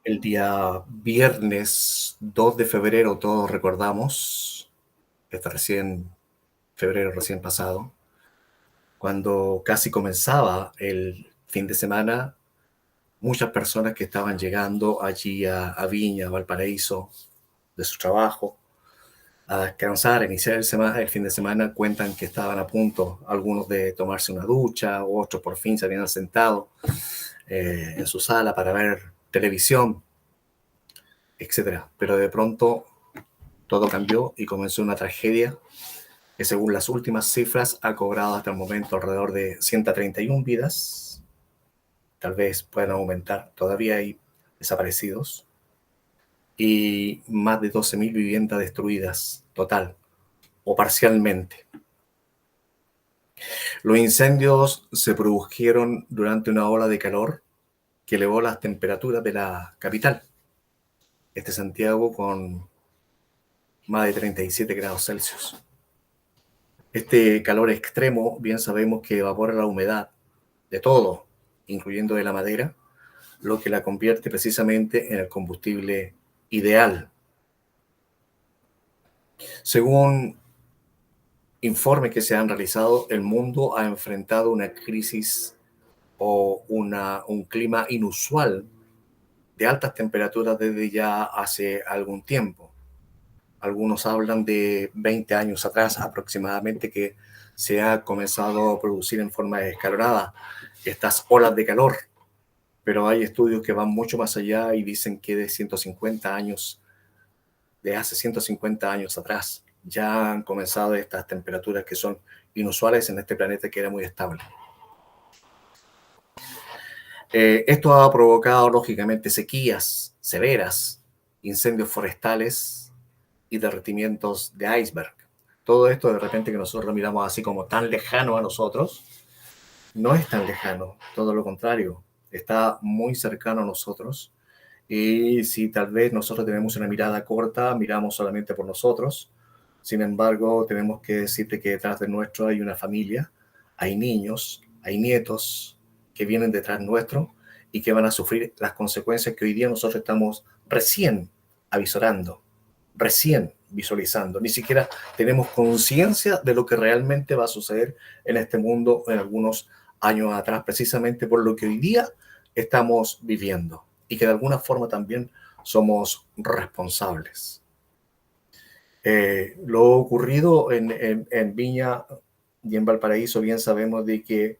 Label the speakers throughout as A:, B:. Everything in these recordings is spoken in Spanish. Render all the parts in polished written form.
A: El día viernes 2 de febrero, todos recordamos, febrero recién pasado, cuando casi comenzaba el fin de semana, muchas personas que estaban llegando allí a Viña, a Valparaíso, de su trabajo, a descansar, a iniciar el fin de semana, cuentan que estaban a punto, algunos de tomarse una ducha, otros por fin se habían sentado en su sala para ver televisión, etcétera. Pero de pronto todo cambió y comenzó una tragedia que, según las últimas cifras, ha cobrado hasta el momento alrededor de 131 vidas. Tal vez puedan aumentar, todavía hay desaparecidos y más de 12.000 viviendas destruidas total o parcialmente. Los incendios se produjeron durante una ola de calor que elevó las temperaturas de la capital, Santiago, con más de 37 grados Celsius. Este calor extremo, bien sabemos que evapora la humedad de todo, incluyendo de la madera, lo que la convierte precisamente en el combustible ideal. Según informes que se han realizado, el mundo ha enfrentado una crisis o un clima inusual de altas temperaturas desde ya hace algún tiempo. Algunos hablan de 20 años atrás aproximadamente que se ha comenzado a producir en forma escalonada estas olas de calor, pero hay estudios que van mucho más allá y dicen que de hace 150 años atrás, ya han comenzado estas temperaturas que son inusuales en este planeta que era muy estable. Esto ha provocado, lógicamente, sequías severas, incendios forestales y derretimientos de iceberg. Todo esto, de repente, que nosotros miramos así como tan lejano a nosotros, no es tan lejano, todo lo contrario, está muy cercano a nosotros. Y si tal vez nosotros tenemos una mirada corta, miramos solamente por nosotros. Sin embargo, tenemos que decirte que detrás de nuestro hay una familia, hay niños, hay nietos que vienen detrás nuestro y que van a sufrir las consecuencias que hoy día nosotros estamos recién avisorando, recién visualizando. Ni siquiera tenemos conciencia de lo que realmente va a suceder en este mundo en algunos años atrás, precisamente por lo que hoy día estamos viviendo y que de alguna forma también somos responsables. Lo ocurrido en Viña y en Valparaíso, bien sabemos de que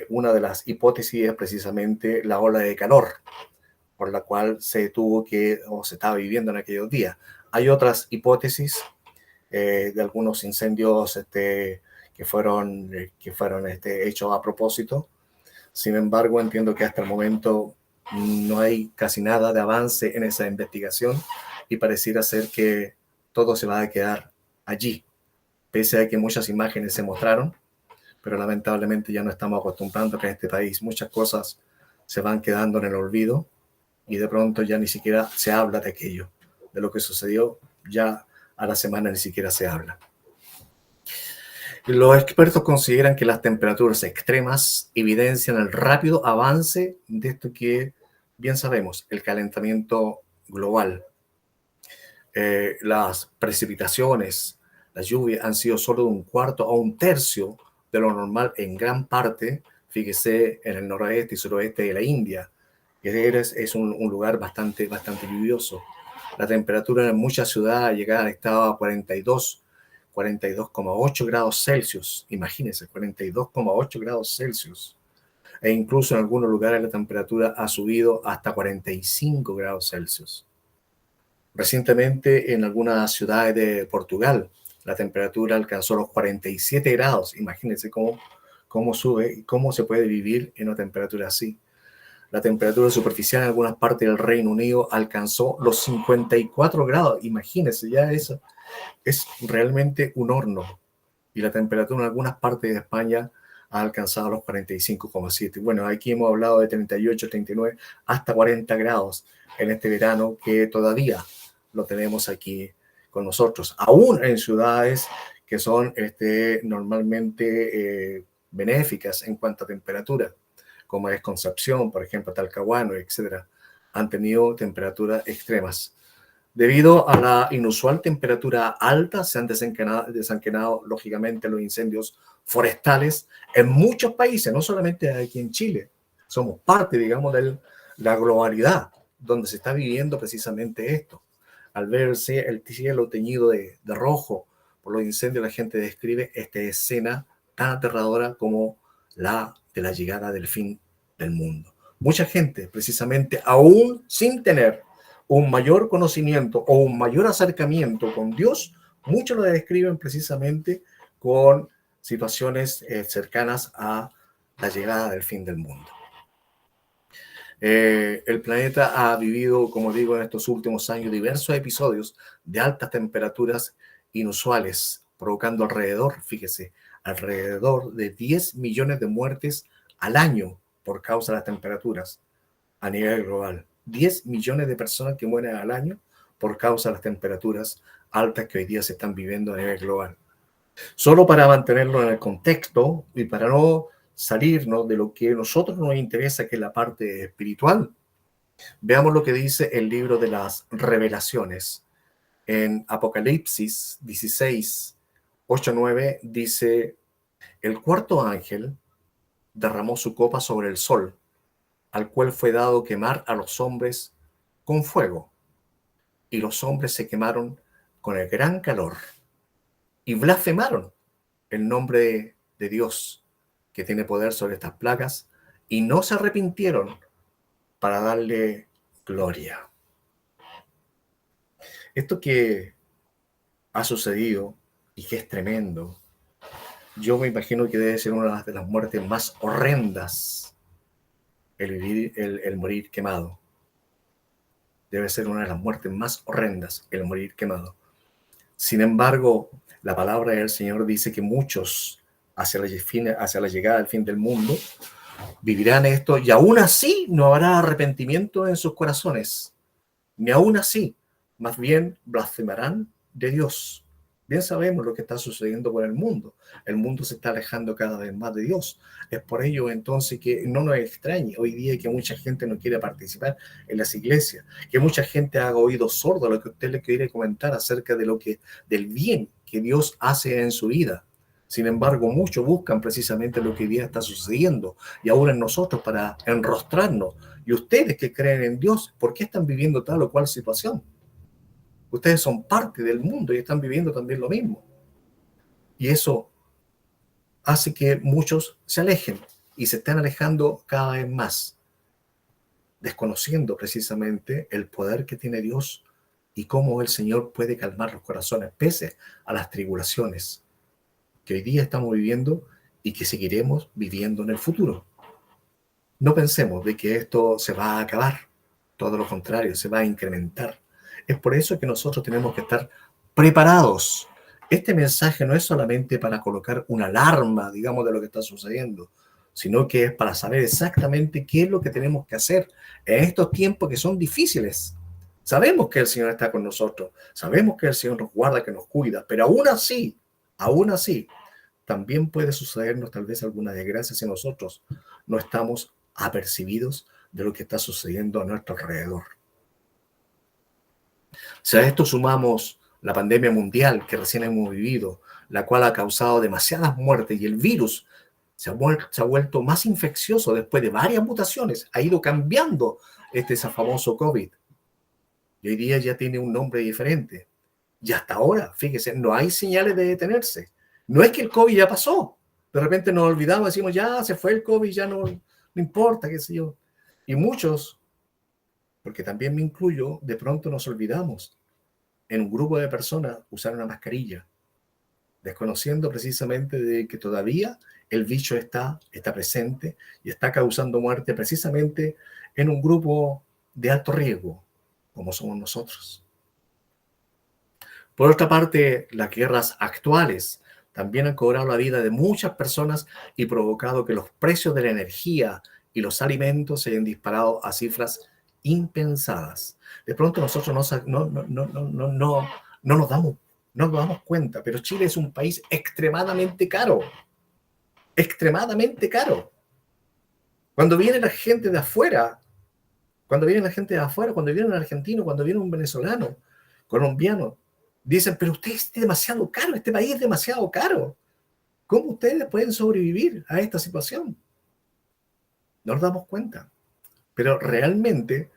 A: una de las hipótesis es precisamente la ola de calor, por la cual se tuvo que, o se estaba viviendo en aquellos días. Hay otras hipótesis de algunos incendios que fueron hechos a propósito. Sin embargo, entiendo que hasta el momento no hay casi nada de avance en esa investigación y pareciera ser que todo se va a quedar allí, pese a que muchas imágenes se mostraron, pero lamentablemente ya no estamos acostumbrando que en este país muchas cosas se van quedando en el olvido y de pronto ya ni siquiera se habla de aquello, de lo que sucedió, ya a la semana ni siquiera se habla. Los expertos consideran que las temperaturas extremas evidencian el rápido avance de esto que bien sabemos, el calentamiento global. Las precipitaciones, las lluvias han sido solo de un cuarto a un tercio de lo normal en gran parte, fíjese, en el noroeste y suroeste de la India, que es un lugar bastante lluvioso. La temperatura en muchas ciudades ha llegado al estado a 42,8 grados Celsius. Imagínense, 42,8 grados Celsius. E incluso en algunos lugares la temperatura ha subido hasta 45 grados Celsius. Recientemente, en algunas ciudades de Portugal, la temperatura alcanzó los 47 grados. Imagínense cómo sube y cómo se puede vivir en una temperatura así. La temperatura superficial en algunas partes del Reino Unido alcanzó los 54 grados. Imagínense, ya eso es realmente un horno. Y la temperatura en algunas partes de España ha alcanzado los 45,7. Bueno, aquí hemos hablado de 38, 39, hasta 40 grados en este verano que todavía lo tenemos aquí con nosotros, aún en ciudades que son normalmente benéficas en cuanto a temperatura, como es Concepción, por ejemplo, Talcahuano, etcétera. han tenido temperaturas extremas. Debido a la inusual temperatura alta, se han desencadenado lógicamente los incendios forestales en muchos países, no solamente aquí en Chile. Somos parte, digamos, de la globalidad donde se está viviendo precisamente esto. Al verse el cielo teñido de rojo por los incendios, la gente describe esta escena tan aterradora como la de la llegada del fin del mundo. Mucha gente, precisamente, aún sin tener un mayor conocimiento o un mayor acercamiento con Dios, muchos lo describen precisamente con situaciones cercanas a la llegada del fin del mundo. El planeta ha vivido, como digo, en estos últimos años diversos episodios de altas temperaturas inusuales, provocando alrededor de 10 millones de muertes al año por causa de las temperaturas a nivel global. 10 millones de personas que mueren al año por causa de las temperaturas altas que hoy día se están viviendo a nivel global. Solo para mantenerlo en el contexto y para no salirnos de lo que a nosotros nos interesa, que es la parte espiritual, veamos lo que dice el libro de las Revelaciones. En Apocalipsis 16, 8, 9 dice: el cuarto ángel derramó su copa sobre el sol, al cual fue dado quemar a los hombres con fuego. Y los hombres se quemaron con el gran calor y blasfemaron el nombre de Dios, que tiene poder sobre estas plagas, y no se arrepintieron para darle gloria. Esto que ha sucedido y que es tremendo, yo me imagino que debe ser una de las muertes más horrendas, el morir quemado. Debe ser una de las muertes más horrendas, el morir quemado. Sin embargo, la palabra del Señor dice que muchos, hacia la llegada del fin del mundo, vivirán esto, y aún así no habrá arrepentimiento en sus corazones, ni aún así, más bien blasfemarán de Dios. Bien sabemos lo que está sucediendo con el mundo. El mundo se está alejando cada vez más de Dios. Es por ello entonces que no nos extrañe hoy día que mucha gente no quiere participar en las iglesias, que mucha gente haga oídos sordos a lo que usted le quiere comentar acerca de del bien que Dios hace en su vida. Sin embargo, muchos buscan precisamente lo que hoy día está sucediendo y ahora en nosotros para enrostrarnos. Y ustedes que creen en Dios, ¿por qué están viviendo tal o cual situación? Ustedes son parte del mundo y están viviendo también lo mismo. Y eso hace que muchos se alejen y se estén alejando cada vez más, desconociendo precisamente el poder que tiene Dios y cómo el Señor puede calmar los corazones pese a las tribulaciones que hoy día estamos viviendo y que seguiremos viviendo en el futuro. No pensemos de que esto se va a acabar, todo lo contrario, se va a incrementar. Es por eso que nosotros tenemos que estar preparados. Este mensaje no es solamente para colocar una alarma, digamos, de lo que está sucediendo, sino que es para saber exactamente qué es lo que tenemos que hacer en estos tiempos que son difíciles. Sabemos que el Señor está con nosotros, sabemos que el Señor nos guarda, que nos cuida, pero aún así, también puede sucedernos tal vez alguna desgracia si nosotros no estamos apercibidos de lo que está sucediendo a nuestro alrededor. Si a esto sumamos la pandemia mundial que recién hemos vivido, la cual ha causado demasiadas muertes y el virus se ha vuelto más infeccioso después de varias mutaciones, ha ido cambiando ese famoso COVID. Y hoy día ya tiene un nombre diferente. Y hasta ahora, fíjese, no hay señales de detenerse. No es que el COVID ya pasó. De repente nos olvidamos, decimos, ya se fue el COVID, ya no importa, qué sé yo. Y muchos, porque también me incluyo, de pronto nos olvidamos en un grupo de personas usar una mascarilla, desconociendo precisamente de que todavía el bicho está presente y está causando muerte precisamente en un grupo de alto riesgo, como somos nosotros. Por otra parte, las guerras actuales también han cobrado la vida de muchas personas y provocado que los precios de la energía y los alimentos se hayan disparado a cifras impensadas. De pronto nosotros no nos damos cuenta, pero Chile es un país extremadamente caro. Extremadamente caro. Cuando viene la gente de afuera Cuando viene la gente de afuera, cuando viene un argentino, cuando viene un venezolano, colombiano, dicen, pero usted es demasiado caro, este país es demasiado caro. ¿Cómo ustedes pueden sobrevivir a esta situación? No nos damos cuenta. Pero realmente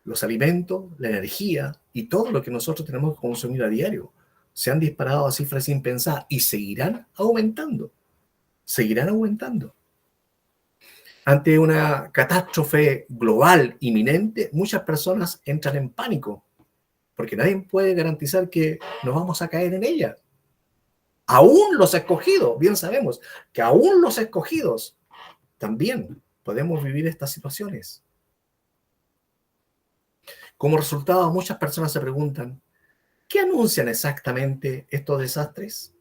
A: los alimentos, la energía y todo lo que nosotros tenemos que consumir a diario se han disparado a cifras sin pensar y seguirán aumentando. Seguirán aumentando. Ante una catástrofe global inminente, muchas personas entran en pánico porque nadie puede garantizar que no vamos a caer en ella. Aún los escogidos, bien sabemos que aún los escogidos también podemos vivir estas situaciones. Como resultado, muchas personas se preguntan, ¿qué anuncian exactamente estos desastres?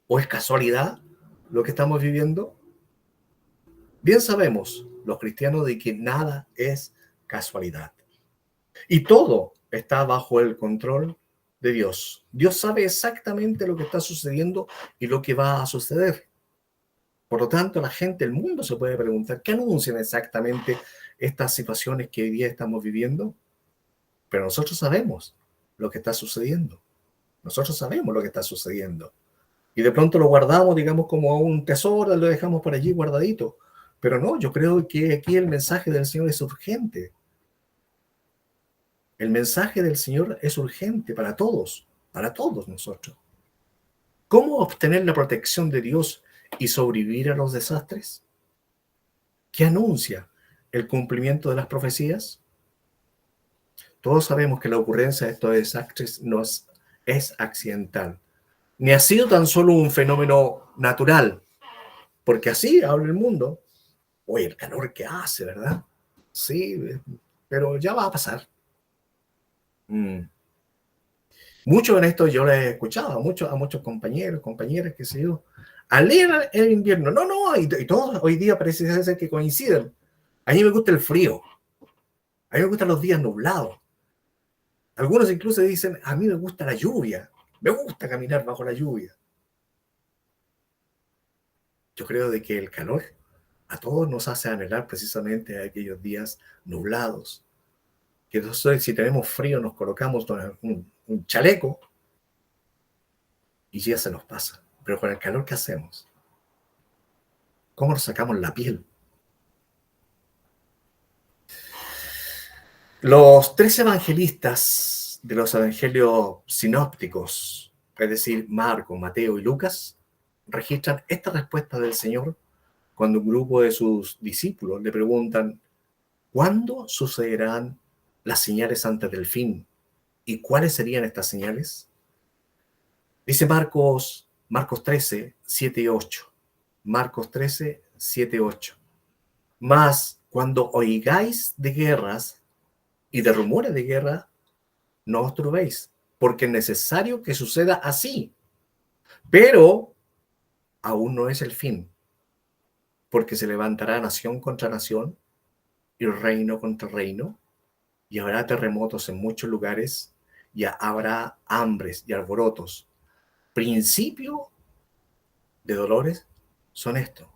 A: ¿O es casualidad lo que estamos viviendo? Bien sabemos los cristianos de que nada es casualidad. Y todo está bajo el control de Dios. Dios sabe exactamente lo que está sucediendo y lo que va a suceder. Por lo tanto, la gente, el mundo se puede preguntar, ¿qué anuncian exactamente estas situaciones que hoy día estamos viviendo? Pero nosotros sabemos lo que está sucediendo. Nosotros sabemos lo que está sucediendo. Y de pronto lo guardamos, digamos, como un tesoro, lo dejamos por allí guardadito. Pero no, yo creo que aquí el mensaje del Señor es urgente. El mensaje del Señor es urgente para todos nosotros. ¿Cómo obtener la protección de Dios y sobrevivir a los desastres? ¿Qué anuncia el cumplimiento de las profecías? Todos sabemos que la ocurrencia de estos desastres no es accidental, ni ha sido tan solo un fenómeno natural, porque así habla el mundo. Oye, el calor que hace, ¿verdad? Sí, pero ya va a pasar. Mucho en esto yo lo he escuchado a muchos compañeros, compañeras, qué sé yo. Alegan el invierno. No, y todos hoy día parece ser que coinciden. A mí me gusta el frío. A mí me gustan los días nublados. Algunos incluso dicen, a mí me gusta la lluvia. Me gusta caminar bajo la lluvia. Yo creo de que el calor a todos nos hace anhelar precisamente a aquellos días nublados. Que nosotros, si tenemos frío, nos colocamos un chaleco y ya se nos pasa. Pero con el calor que hacemos, ¿cómo nos sacamos la piel? Los tres evangelistas de los evangelios sinópticos, es decir, Marco, Mateo y Lucas, registran esta respuesta del Señor cuando un grupo de sus discípulos le preguntan, ¿cuándo sucederán las señales antes del fin? ¿Y cuáles serían estas señales? Dice Marcos 13, 7 y 8. Marcos 13, 7 y 8. Mas cuando oigáis de guerras y de rumores de guerra, no os turbéis, porque es necesario que suceda así. Pero aún no es el fin, porque se levantará nación contra nación y reino contra reino, y habrá terremotos en muchos lugares, y habrá hambres y alborotos. Principio de dolores son estos.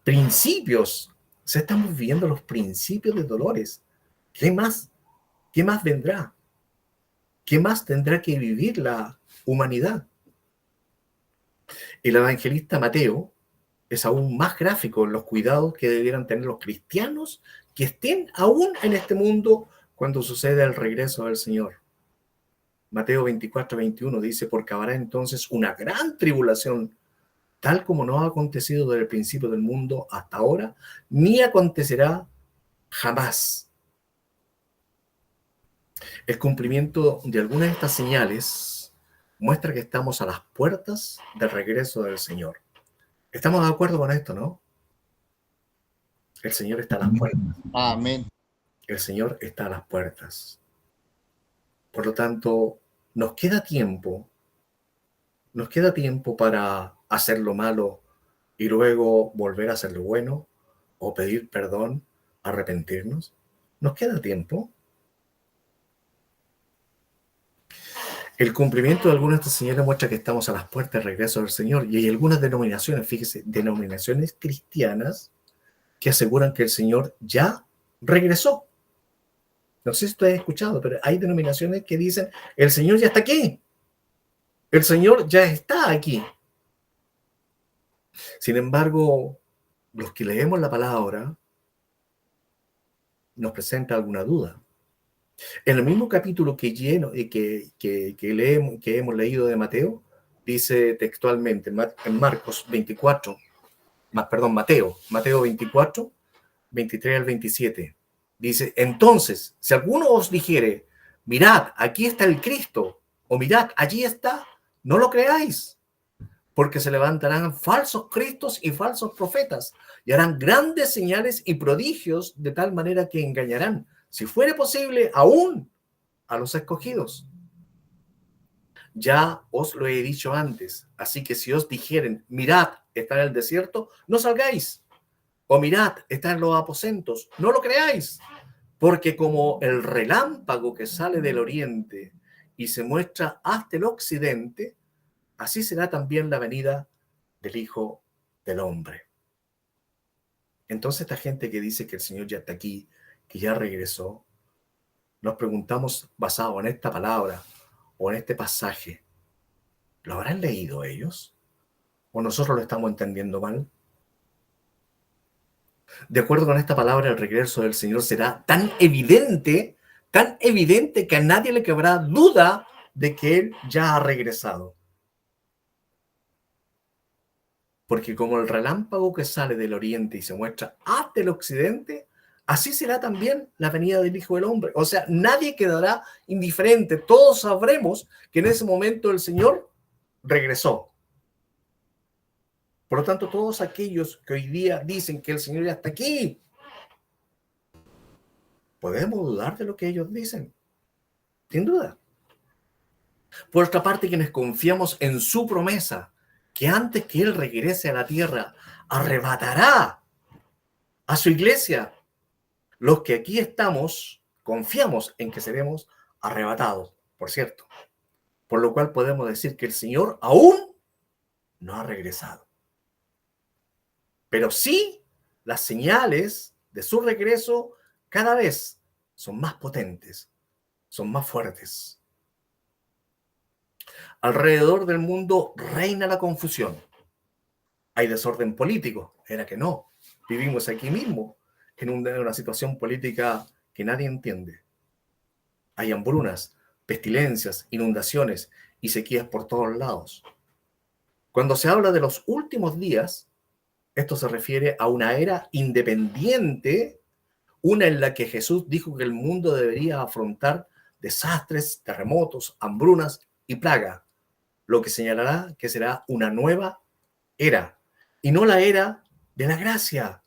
A: Principios. Se estamos viviendo los principios de dolores. ¿Qué más? ¿Qué más vendrá? ¿Qué más tendrá que vivir la humanidad? El evangelista Mateo es aún más gráfico en los cuidados que debieran tener los cristianos que estén aún en este mundo cuando sucede el regreso del Señor. Mateo 24, 21 dice, porque habrá entonces una gran tribulación, tal como no ha acontecido desde el principio del mundo hasta ahora, ni acontecerá jamás. El cumplimiento de algunas de estas señales muestra que estamos a las puertas del regreso del Señor. Estamos de acuerdo con esto, ¿no? El Señor está a las puertas.
B: Amén.
A: El Señor está a las puertas. Por lo tanto, nos queda tiempo para hacer lo malo y luego volver a hacer lo bueno o pedir perdón, arrepentirnos. Nos queda tiempo. El cumplimiento de algunas de estas señales muestra que estamos a las puertas del regreso del Señor y hay algunas denominaciones, fíjese, denominaciones cristianas que aseguran que el Señor ya regresó. No sé si ustedes han escuchado, pero hay denominaciones que dicen, el Señor ya está aquí. El Señor ya está aquí. Sin embargo, los que leemos la palabra nos presenta alguna duda. En el mismo capítulo que hemos leído de Mateo, dice textualmente en Marcos 24, Mateo 24, 23 al 27, dice, entonces, si alguno os dijere, mirad, aquí está el Cristo, o mirad, allí está, no lo creáis, porque se levantarán falsos cristos y falsos profetas, y harán grandes señales y prodigios de tal manera que engañarán, si fuere posible, aún a los escogidos. Ya os lo he dicho antes, así que si os dijeren, mirad, está en el desierto, no salgáis, o mirad, está en los aposentos, no lo creáis, porque como el relámpago que sale del oriente y se muestra hasta el occidente, así será también la venida del Hijo del Hombre. Entonces esta gente que dice que el Señor ya está aquí, que ya regresó, nos preguntamos basado en esta palabra o en este pasaje, ¿lo habrán leído ellos? ¿O nosotros lo estamos entendiendo mal? De acuerdo con esta palabra, el regreso del Señor será tan evidente que a nadie le quedará duda de que Él ya ha regresado. Porque como el relámpago que sale del oriente y se muestra hasta el occidente, así será también la venida del Hijo del Hombre. O sea, nadie quedará indiferente. Todos sabremos que en ese momento el Señor regresó. Por lo tanto, todos aquellos que hoy día dicen que el Señor ya está aquí, podemos dudar de lo que ellos dicen, sin duda. Por otra parte, quienes confiamos en su promesa, que antes que Él regrese a la tierra, arrebatará a su iglesia. Los que aquí estamos, confiamos en que seremos arrebatados, por cierto. Por lo cual podemos decir que el Señor aún no ha regresado. Pero sí, las señales de su regreso cada vez son más potentes, son más fuertes. Alrededor del mundo reina la confusión. Hay desorden político, era que no. Vivimos aquí mismo en una situación política que nadie entiende. Hay hambrunas, pestilencias, inundaciones y sequías por todos lados. Cuando se habla de los últimos días, esto se refiere a una era independiente, una en la que Jesús dijo que el mundo debería afrontar desastres, terremotos, hambrunas y plaga, lo que señalará que será una nueva era, y no la era de la gracia,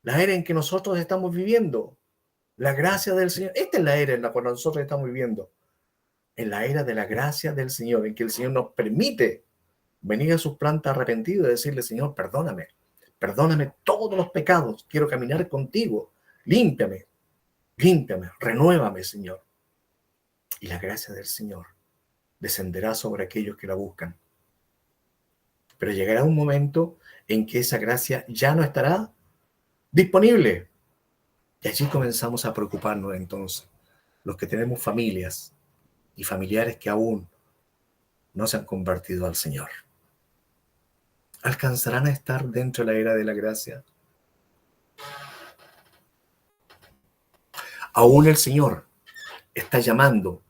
A: la era en que nosotros estamos viviendo, la gracia del Señor. Esta es la era en la cual nosotros estamos viviendo, en la era de la gracia del Señor, en que el Señor nos permite venir a sus plantas arrepentidos y decirle, Señor, perdóname, perdóname todos los pecados, quiero caminar contigo, límpiame, límpiame, renuévame, Señor. Y la gracia del Señor descenderá sobre aquellos que la buscan. Pero llegará un momento en que esa gracia ya no estará disponible. Y allí comenzamos a preocuparnos entonces, los que tenemos familias y familiares que aún no se han convertido al Señor. ¿Alcanzarán a estar dentro de la era de la gracia? Aún el Señor está llamando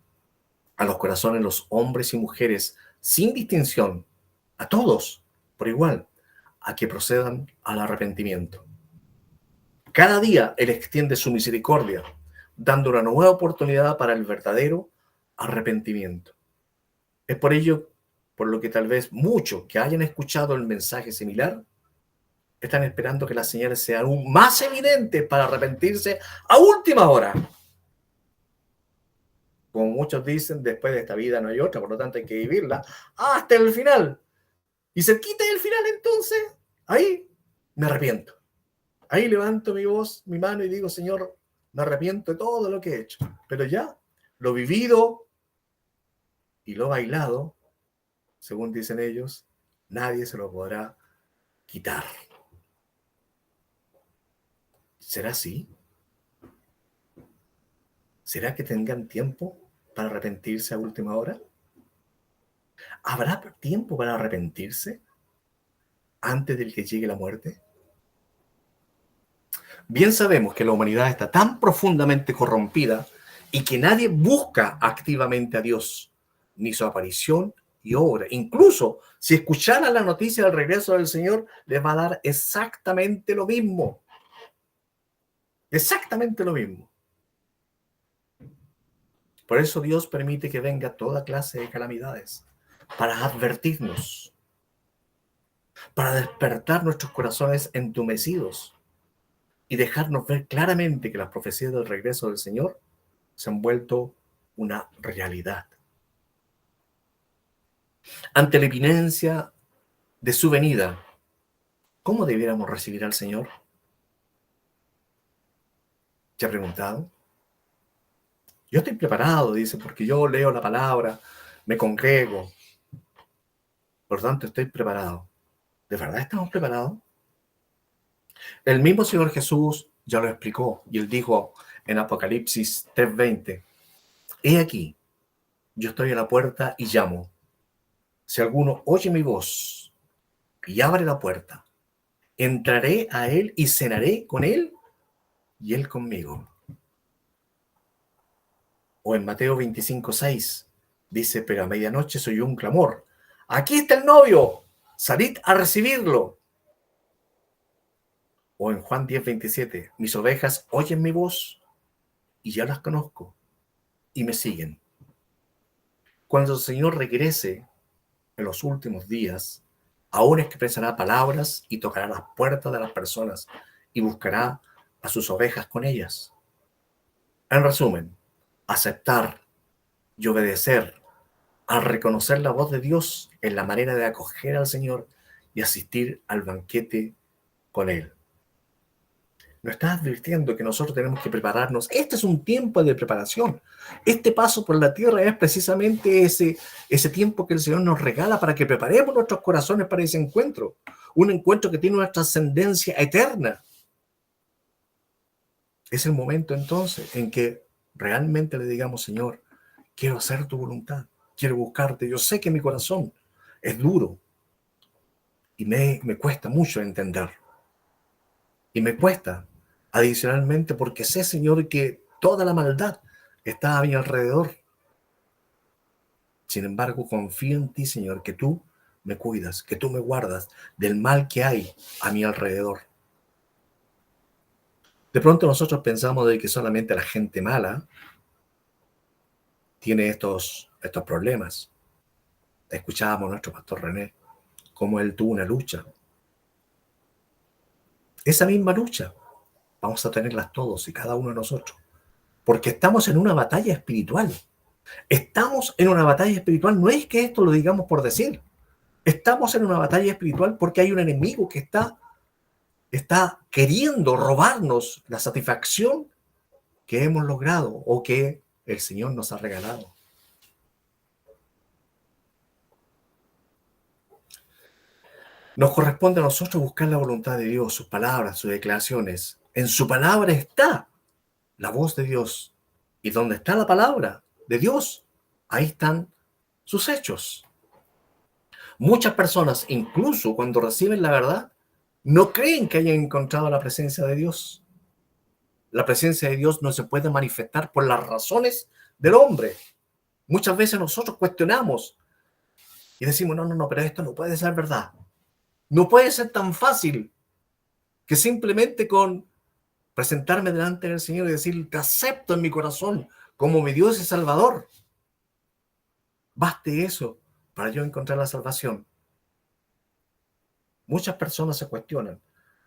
A: a los corazones de los hombres y mujeres sin distinción, a todos por igual, a que procedan al arrepentimiento. Cada día Él extiende su misericordia, dando una nueva oportunidad para el verdadero arrepentimiento. Es por ello, por lo que tal vez muchos que hayan escuchado el mensaje similar, están esperando que las señales sean aún más evidentes para arrepentirse a última hora. Como muchos dicen, después de esta vida no hay otra, por lo tanto hay que vivirla hasta el final. Y cerquita del final, entonces, ahí me arrepiento. Ahí levanto mi voz, mi mano y digo, Señor, me arrepiento de todo lo que he hecho. Pero ya, lo vivido y lo bailado, según dicen ellos, nadie se lo podrá quitar. ¿Será así? ¿Será que tengan tiempo para arrepentirse a última hora? ¿Habrá tiempo para arrepentirse antes de que llegue la muerte? Bien sabemos que la humanidad está tan profundamente corrompida y que nadie busca activamente a Dios, ni su aparición y obra. Incluso si escucharan la noticia del regreso del Señor, les va a dar exactamente lo mismo. Exactamente lo mismo. Por eso Dios permite que venga toda clase de calamidades, para advertirnos, para despertar nuestros corazones entumecidos y dejarnos ver claramente que las profecías del regreso del Señor se han vuelto una realidad. Ante la inminencia de su venida, ¿cómo debiéramos recibir al Señor? ¿Se ha preguntado? Yo estoy preparado, dice, porque yo leo la palabra, me congrego, por tanto estoy preparado. ¿De verdad estamos preparados? El mismo Señor Jesús ya lo explicó y él dijo en Apocalipsis 3:20, he aquí, yo estoy a la puerta y llamo. Si alguno oye mi voz y abre la puerta, entraré a él y cenaré con él y él conmigo. O en Mateo 25:6 dice, pero a medianoche se oyó un clamor. Aquí está el novio, salid a recibirlo. O en Juan 10:27, mis ovejas oyen mi voz y ya las conozco y me siguen. Cuando el Señor regrese en los últimos días, aún expresará palabras y tocará las puertas de las personas y buscará a sus ovejas con ellas. En resumen, aceptar y obedecer al reconocer la voz de Dios en la manera de acoger al Señor y asistir al banquete con Él. Nos está advirtiendo que nosotros tenemos que prepararnos. Este es un tiempo de preparación. Este paso por la tierra es precisamente ese tiempo que el Señor nos regala para que preparemos nuestros corazones para ese encuentro. Un encuentro que tiene una trascendencia eterna. Es el momento entonces en que realmente le digamos, Señor, quiero hacer tu voluntad, quiero buscarte. Yo sé que mi corazón es duro y me cuesta mucho entender. Y me cuesta adicionalmente porque sé, Señor, que toda la maldad está a mi alrededor. Sin embargo, confío en ti, Señor, que tú me cuidas, que tú me guardas del mal que hay a mi alrededor. De pronto nosotros pensamos de que solamente la gente mala tiene estos problemas. Escuchábamos a nuestro pastor René, cómo él tuvo una lucha. Esa misma lucha vamos a tenerlas todos y cada uno de nosotros, porque estamos en una batalla espiritual. Estamos en una batalla espiritual, no es que esto lo digamos por decir. Estamos en una batalla espiritual porque hay un enemigo que está queriendo robarnos la satisfacción que hemos logrado o que el Señor nos ha regalado. Nos corresponde a nosotros buscar la voluntad de Dios, sus palabras, sus declaraciones. En su palabra está la voz de Dios. Y donde está la palabra de Dios, ahí están sus hechos. Muchas personas, incluso cuando reciben la verdad, no creen que hayan encontrado la presencia de Dios. La presencia de Dios no se puede manifestar por las razones del hombre. Muchas veces nosotros cuestionamos y decimos, no, pero esto no puede ser verdad. No puede ser tan fácil que simplemente con presentarme delante del Señor y decir, te acepto en mi corazón como mi Dios y Salvador. Baste eso para yo encontrar la salvación. Muchas personas se cuestionan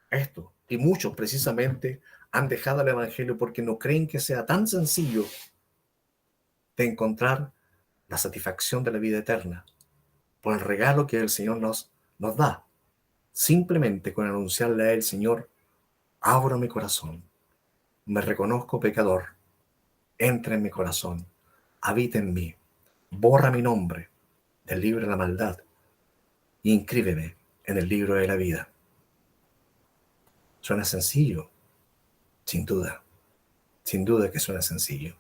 A: esto y muchos precisamente han dejado el Evangelio porque no creen que sea tan sencillo de encontrar la satisfacción de la vida eterna por el regalo que el Señor nos da. Simplemente con anunciarle a Él, Señor, abro mi corazón, me reconozco pecador, entra en mi corazón, habita en mí, borra mi nombre del libro de la maldad y inscríbeme en el libro de la vida. Suena sencillo, sin duda que suena sencillo.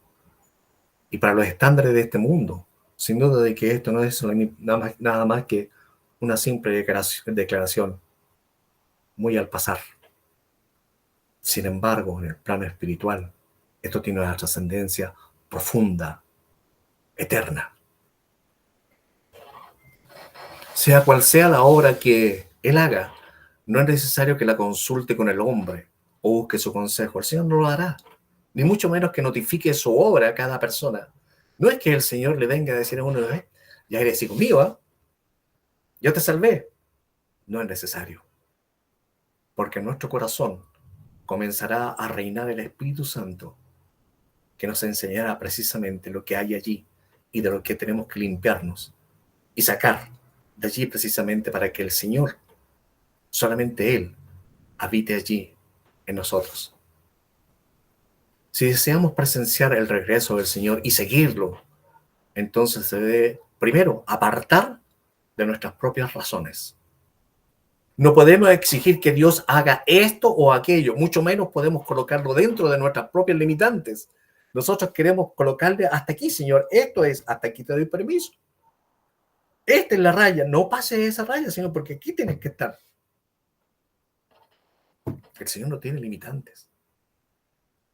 A: y para los estándares de este mundo. Sin duda de que esto no es nada más que una simple declaración muy al pasar. Sin embargo, en el plano espiritual, esto tiene una trascendencia profunda, eterna. Sea cual sea la obra que él haga, no es necesario que la consulte con el hombre o busque su consejo. El Señor no lo hará, ni mucho menos que notifique su obra a cada persona. No es que el Señor le venga a decir a uno, ya eres hijo mío, ¿eh? Yo te salvé. No es necesario, porque en nuestro corazón comenzará a reinar el Espíritu Santo, que nos enseñará precisamente lo que hay allí y de lo que tenemos que limpiarnos y sacar de allí precisamente para que el Señor, solamente Él, habite allí en nosotros. Si deseamos presenciar el regreso del Señor y seguirlo, entonces se debe primero apartar de nuestras propias razones. No podemos exigir que Dios haga esto o aquello, mucho menos podemos colocarlo dentro de nuestras propias limitantes. Nosotros queremos colocarle hasta aquí, Señor, esto es, hasta aquí te doy permiso. Esta es la raya, no pase esa raya, Señor, porque aquí tienes que estar. El Señor no tiene limitantes.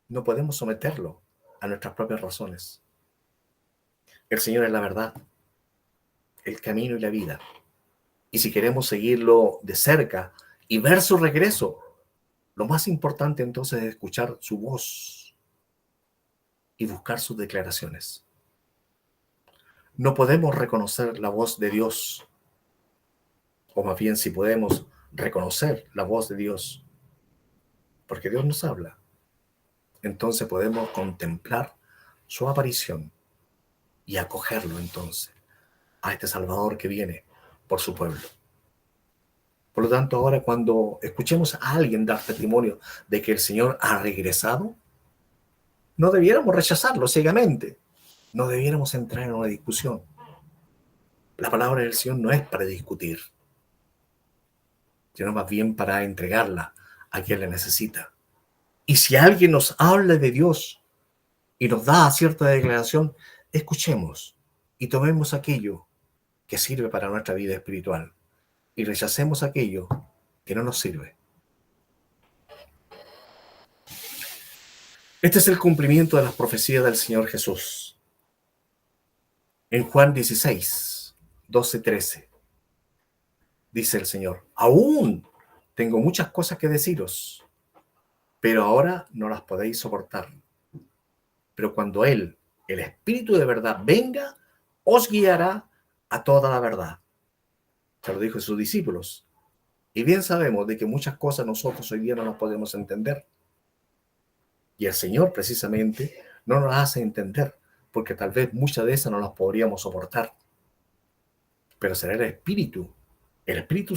A: No podemos someterlo a nuestras propias razones. El Señor es la verdad, el camino y la vida. Y si queremos seguirlo de cerca y ver su regreso, lo más importante entonces es escuchar su voz y buscar sus declaraciones. No podemos reconocer la voz de Dios, o más bien si podemos reconocer la voz de Dios, porque Dios nos habla, entonces podemos contemplar su aparición y acogerlo entonces a este Salvador que viene por su pueblo. Por lo tanto, ahora cuando escuchemos a alguien dar testimonio de que el Señor ha regresado, no debiéramos rechazarlo ciegamente, no debiéramos entrar en una discusión. La palabra del Señor no es para discutir, sino más bien para entregarla a quien la necesita. Y si alguien nos habla de Dios y nos da cierta declaración, escuchemos y tomemos aquello que sirve para nuestra vida espiritual y rechacemos aquello que no nos sirve. Este es el cumplimiento de las profecías del Señor Jesús. En Juan 16, 12, 13, dice el Señor, aún tengo muchas cosas que deciros, pero ahora no las podéis soportar. Pero cuando Él, el Espíritu de verdad, venga, os guiará a toda la verdad. Se lo dijo a sus discípulos. Y bien sabemos de que muchas cosas nosotros hoy día no las podemos entender. Y el Señor precisamente no nos hace entender, porque tal vez muchas de esas no las podríamos soportar. Pero será el Espíritu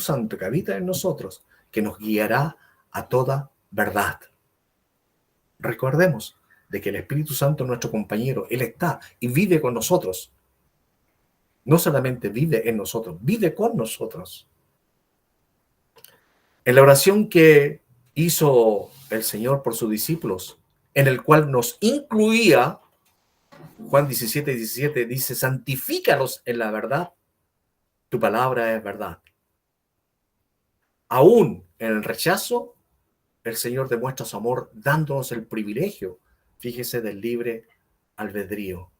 A: Santo que habita en nosotros, que nos guiará a toda verdad. Recordemos de que el Espíritu Santo es nuestro compañero, Él está y vive con nosotros. No solamente vive en nosotros, vive con nosotros. En la oración que hizo el Señor por sus discípulos, en el cual nos incluía, Juan 17, 17 dice, santifícalos en la verdad, tu palabra es verdad. Aún en el rechazo, el Señor demuestra su amor dándonos el privilegio, fíjese, del libre albedrío.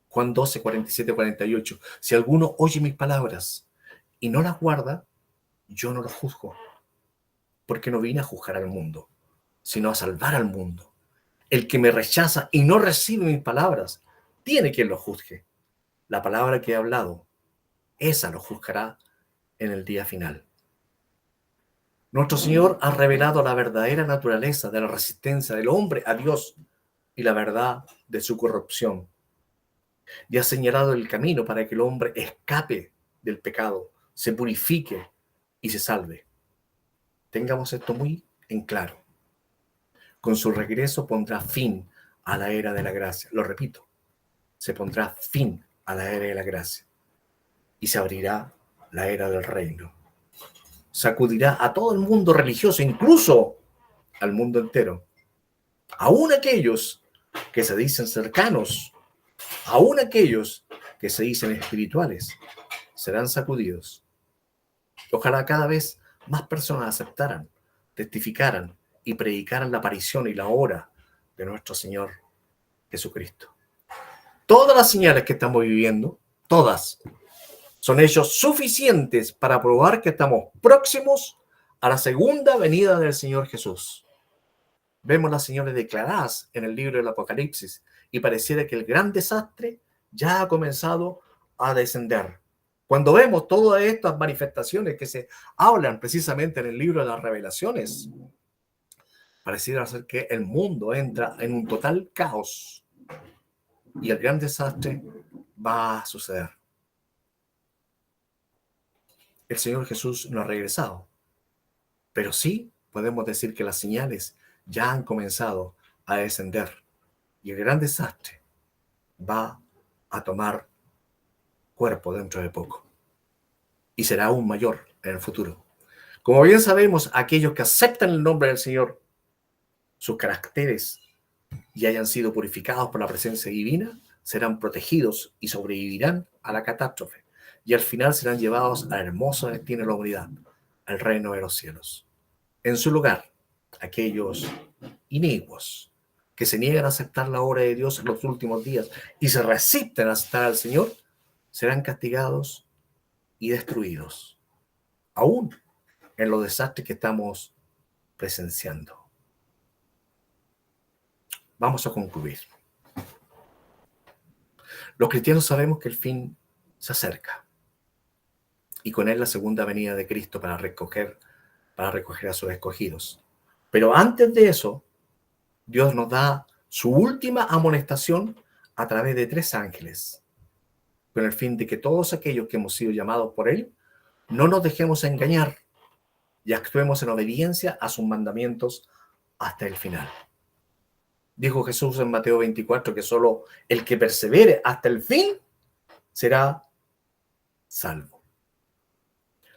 A: Juan 12, 47, 48. Si alguno oye mis palabras y no las guarda, yo no lo juzgo, porque no vine a juzgar al mundo, sino a salvar al mundo. El que me rechaza y no recibe mis palabras, tiene quien lo juzgue. La palabra que he hablado, esa lo juzgará en el día final. Nuestro Señor ha revelado la verdadera naturaleza de la resistencia del hombre a Dios y la verdad de su corrupción. Y ha señalado el camino para que el hombre escape del pecado, se purifique y se salve. Tengamos esto muy en claro. Con su regreso pondrá fin a la era de la gracia. Lo repito, se pondrá fin a la era de la gracia y se abrirá la era del reino. Sacudirá a todo el mundo religioso, incluso al mundo entero. Aún aquellos que se dicen cercanos, aún aquellos que se dicen espirituales, serán sacudidos. Ojalá cada vez más personas aceptaran, testificaran y predicaran la aparición y la hora de nuestro Señor Jesucristo. Todas las señales que estamos viviendo, todas, son hechos suficientes para probar que estamos próximos a la segunda venida del Señor Jesús. Vemos las señales declaradas en el libro del Apocalipsis y pareciera que el gran desastre ya ha comenzado a descender. Cuando vemos todas estas manifestaciones que se hablan precisamente en el libro de las Revelaciones, pareciera ser que el mundo entra en un total caos y el gran desastre va a suceder. El Señor Jesús no ha regresado, pero sí podemos decir que las señales ya han comenzado a descender y el gran desastre va a tomar cuerpo dentro de poco y será aún mayor en el futuro. Como bien sabemos, aquellos que aceptan el nombre del Señor, sus caracteres y hayan sido purificados por la presencia divina, serán protegidos y sobrevivirán a la catástrofe y al final serán llevados al hermoso destino de la humanidad, al reino de los cielos. En su lugar, aquellos inicuos que se niegan a aceptar la obra de Dios en los últimos días y se resisten a aceptar al Señor, serán castigados y destruidos, aún en los desastres que estamos presenciando. Vamos a concluir. Los cristianos sabemos que el fin se acerca y con él la segunda venida de Cristo para recoger a sus escogidos. Pero antes de eso, Dios nos da su última amonestación a través de 3 ángeles, con el fin de que todos aquellos que hemos sido llamados por Él no nos dejemos engañar y actuemos en obediencia a sus mandamientos hasta el final. Dijo Jesús en Mateo 24 que solo el que persevere hasta el fin será salvo.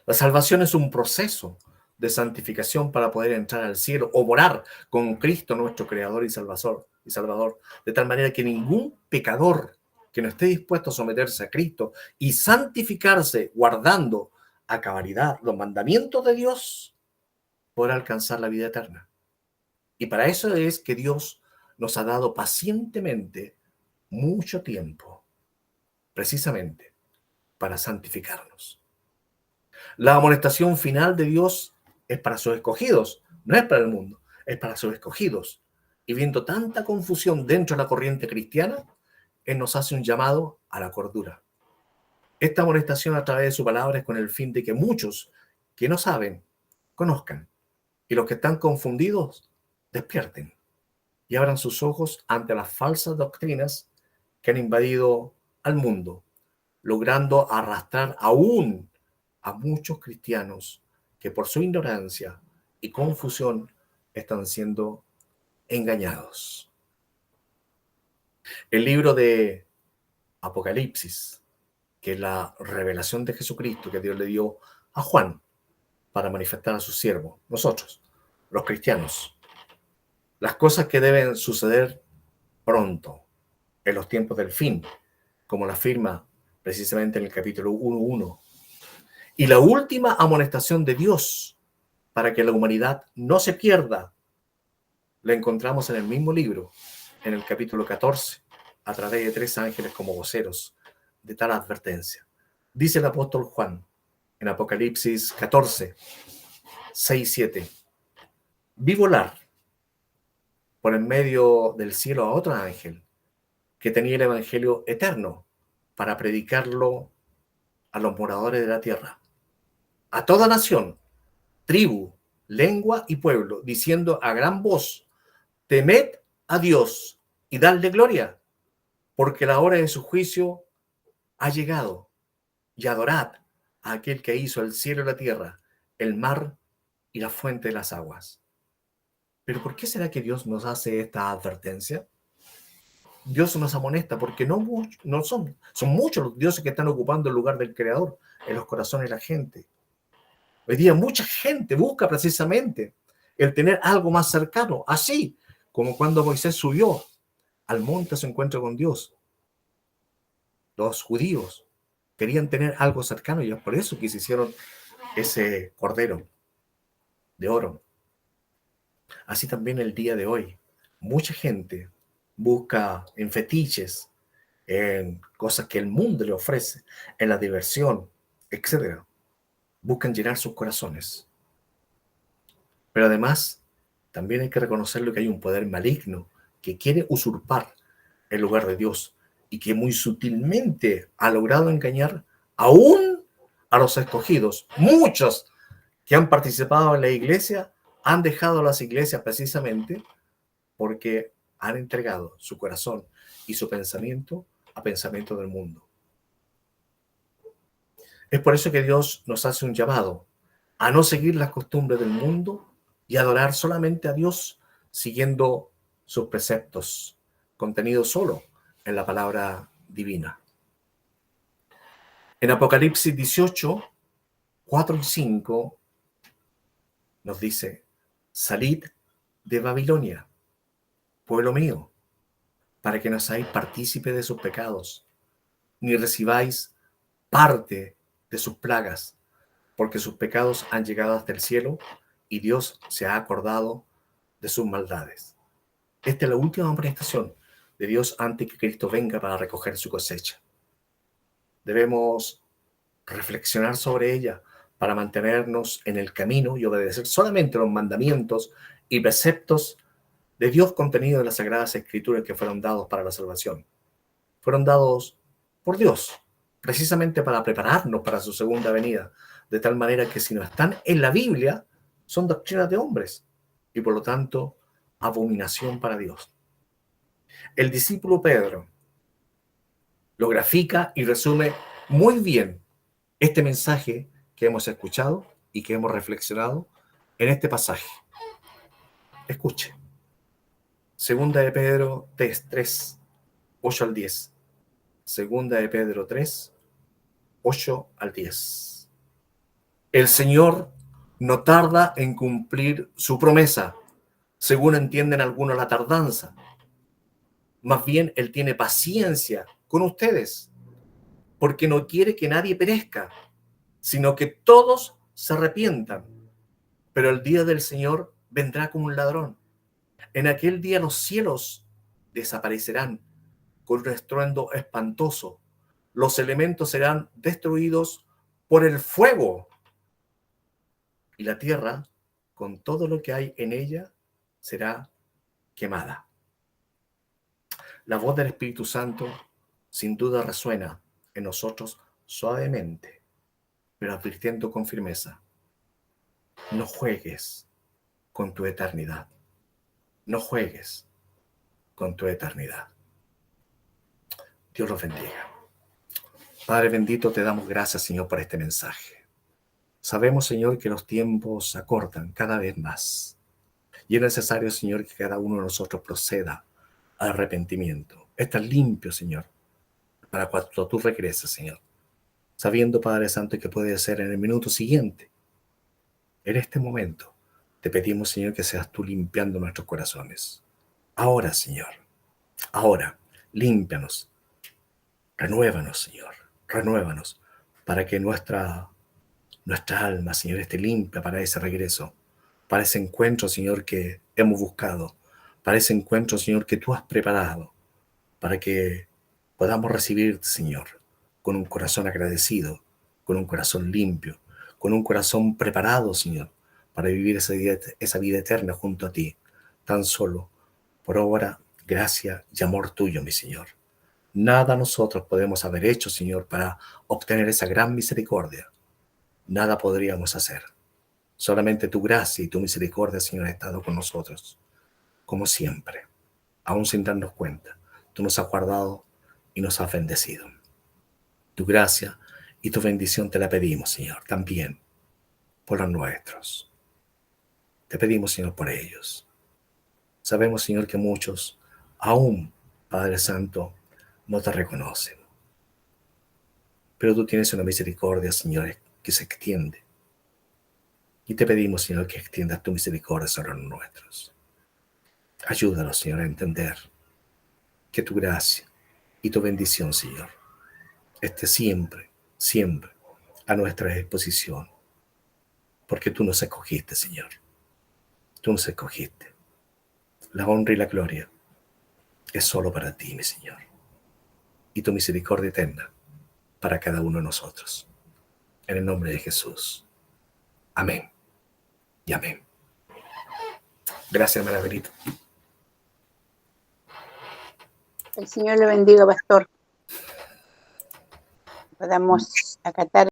A: La salvación es un proceso de santificación para poder entrar al cielo o morar con Cristo, nuestro Creador y Salvador, de tal manera que ningún pecador que no esté dispuesto a someterse a Cristo y santificarse guardando a cabalidad los mandamientos de Dios podrá alcanzar la vida eterna. Y para eso es que Dios nos ha dado pacientemente mucho tiempo, precisamente para santificarnos. La amonestación final de Dios es para sus escogidos, no es para el mundo, es para sus escogidos. Y viendo tanta confusión dentro de la corriente cristiana, Él nos hace un llamado a la cordura. Esta amonestación a través de su palabra es con el fin de que muchos que no saben, conozcan, y los que están confundidos, despierten y abran sus ojos ante las falsas doctrinas que han invadido al mundo, logrando arrastrar aún a muchos cristianos que por su ignorancia y confusión están siendo engañados. El libro de Apocalipsis, que es la revelación de Jesucristo que Dios le dio a Juan para manifestar a su siervo, nosotros, los cristianos, las cosas que deben suceder pronto, en los tiempos del fin, como la afirma precisamente en el capítulo 1:1. Y la última amonestación de Dios para que la humanidad no se pierda, la encontramos en el mismo libro, en el capítulo 14, a través de 3 ángeles como voceros de tal advertencia. Dice el apóstol Juan en Apocalipsis 14, 6, 7. Vi volar por en medio del cielo a otro ángel que tenía el evangelio eterno para predicarlo a los moradores de la tierra, a toda nación, tribu, lengua y pueblo, diciendo a gran voz: temed a Dios y dadle gloria, porque la hora de su juicio ha llegado, y adorad a aquel que hizo el cielo y la tierra, el mar y la fuente de las aguas. Pero ¿por qué será que Dios nos hace esta advertencia? Dios nos amonesta porque son muchos los dioses que están ocupando el lugar del Creador en los corazones de la gente. Hoy día mucha gente busca precisamente el tener algo más cercano, así como cuando Moisés subió al monte a su encuentro con Dios. Los judíos querían tener algo cercano y es por eso que se hicieron ese cordero de oro. Así también el día de hoy. Mucha gente busca en fetiches, en cosas que el mundo le ofrece, en la diversión, etcétera. Buscan llenar sus corazones. Pero además, también hay que reconocerlo que hay un poder maligno que quiere usurpar el lugar de Dios y que muy sutilmente ha logrado engañar aún a los escogidos. Muchos que han participado en la iglesia han dejado las iglesias precisamente porque han entregado su corazón y su pensamiento a pensamiento del mundo. Es por eso que Dios nos hace un llamado a no seguir las costumbres del mundo y adorar solamente a Dios siguiendo sus preceptos, contenidos solo en la palabra divina. En Apocalipsis 18, 4 y 5 nos dice: salid de Babilonia, pueblo mío, para que no seáis partícipe de sus pecados, ni recibáis parte de sus plagas, porque sus pecados han llegado hasta el cielo y Dios se ha acordado de sus maldades. Esta es la última amonestación de Dios antes que Cristo venga para recoger su cosecha. Debemos reflexionar sobre ella para mantenernos en el camino y obedecer solamente los mandamientos y preceptos de Dios contenidos en las Sagradas Escrituras que fueron dados para la salvación. Fueron dados por Dios, precisamente para prepararnos para su segunda venida, de tal manera que si no están en la Biblia, son doctrinas de hombres y por lo tanto abominación para Dios. El discípulo Pedro lo grafica y resume muy bien este mensaje que hemos escuchado y que hemos reflexionado en este pasaje. Escuche. Segunda de Pedro 3, 8 al 10. Segunda de Pedro 3, 8 al 10. El Señor no tarda en cumplir su promesa, según entienden algunos la tardanza. Más bien, Él tiene paciencia con ustedes, porque no quiere que nadie perezca, sino que todos se arrepientan. Pero el día del Señor vendrá como un ladrón. En aquel día los cielos desaparecerán con un estruendo espantoso. Los elementos serán destruidos por el fuego. Y la tierra, con todo lo que hay en ella, será quemada. La voz del Espíritu Santo sin duda resuena en nosotros suavemente, pero advirtiendo con firmeza: no juegues con tu eternidad. No juegues con tu eternidad. Dios los bendiga. Padre bendito, te damos gracias, Señor, por este mensaje. Sabemos, Señor, que los tiempos se acortan cada vez más. Y es necesario, Señor, que cada uno de nosotros proceda al arrepentimiento. Estar limpio, Señor, para cuando tú regreses, Señor. Sabiendo, Padre Santo, que puede ser en el minuto siguiente. En este momento, te pedimos, Señor, que seas tú limpiando nuestros corazones. Ahora, Señor, ahora, límpianos. Renuévanos, Señor, renuévanos, para que nuestra alma, Señor, esté limpia para ese regreso, para ese encuentro, Señor, que hemos buscado, para ese encuentro, Señor, que tú has preparado, para que podamos recibirte, Señor, con un corazón agradecido, con un corazón limpio, con un corazón preparado, Señor, para vivir esa vida eterna junto a ti, tan solo por obra, gracia y amor tuyo, mi Señor. Nada nosotros podemos haber hecho, Señor, para obtener esa gran misericordia. Nada podríamos hacer. Solamente tu gracia y tu misericordia, Señor, ha estado con nosotros, como siempre, aún sin darnos cuenta. Tú nos has guardado y nos has bendecido. Tu gracia y tu bendición te la pedimos, Señor, también por los nuestros. Te pedimos, Señor, por ellos. Sabemos, Señor, que muchos, aún, Padre Santo, no te reconocen. Pero tú tienes una misericordia, Señor, que se extiende. Y te pedimos, Señor, que extiendas tu misericordia sobre los nuestros. Ayúdanos, Señor, a entender que tu gracia y tu bendición, Señor, esté siempre, siempre a nuestra disposición, porque tú nos escogiste, Señor. Tú nos escogiste. La honra y la gloria es solo para ti, mi Señor, y tu misericordia eterna para cada uno de nosotros. En el nombre de Jesús. Amén y amén. Gracias, hermana Benito.
B: El Señor le bendiga, pastor. Podamos acatar